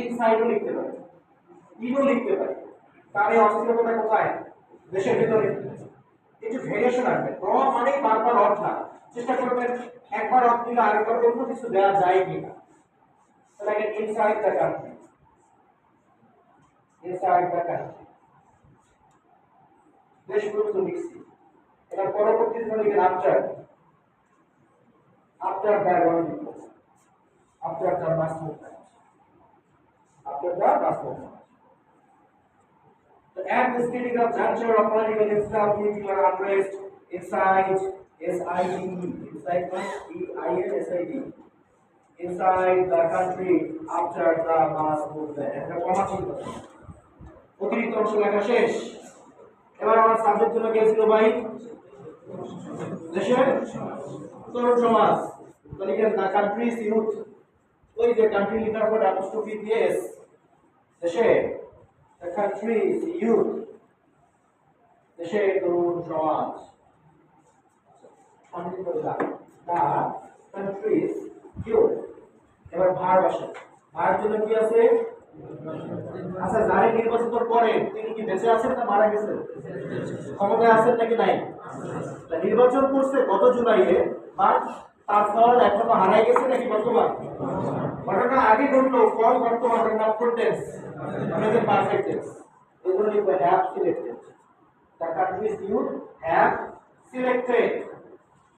ইনসাইডও লিখতে পারি, ইনও লিখতে পারি। তার এই অস্থিরতা কোথায়? দেশের ভিতরে। একটু ভেরিয়েশন আসবে। র মানেই বারবার অর্থ না, চেষ্টা করবেন একবার অর্থ দিলে আরেকবার অন্য কিছু দেওয়া যায় কিনা। তাহলে inside the country, inside the country দেশগুলো তো লিখছি। এবার পরবর্তী দিনে লিখেন after, after the government, after the mass movement, after the mass movement. So at this critical juncture of political instability or unrest inside SIDE, inside EINSID, inside the country after the mass movement. একটা কমা ছিল, অতিরিক্ত অংশ লেখা শেষ। এবার আমার subject জন্য গিয়েছিল ভাই দেশের তরুণ সমাজ। তাহলে the country's youth, ওই যে কান্ট্রি লেখার পর অ্যাপোস্ট্রফি দিয়ে এস, দেশে the country's youth, দেশের তরুণ সমাজ। আমি কি বললাম the country's youth। এবার ভার্ব আসে, ভার্ব জন্য কি আছে? আচ্ছা, যারা নির্বাচিত করেন তিনি কি বেঁচে আছেন না মারা গেছেন? ক্ষমতায় আছেন নাকি নাই? নির্বাচন করছে গত জুলাইয়ে, বাট তার ফল এখনো হারাই গেছে নাকি বর্তমান? ঘটনা আগে ঘটলো, ফল বর্তমান, নাম টেন্স, প্রেজেন্ট পারফেক্ট টেন্স। এগুলো লিখবে have selected, the countries youth have selected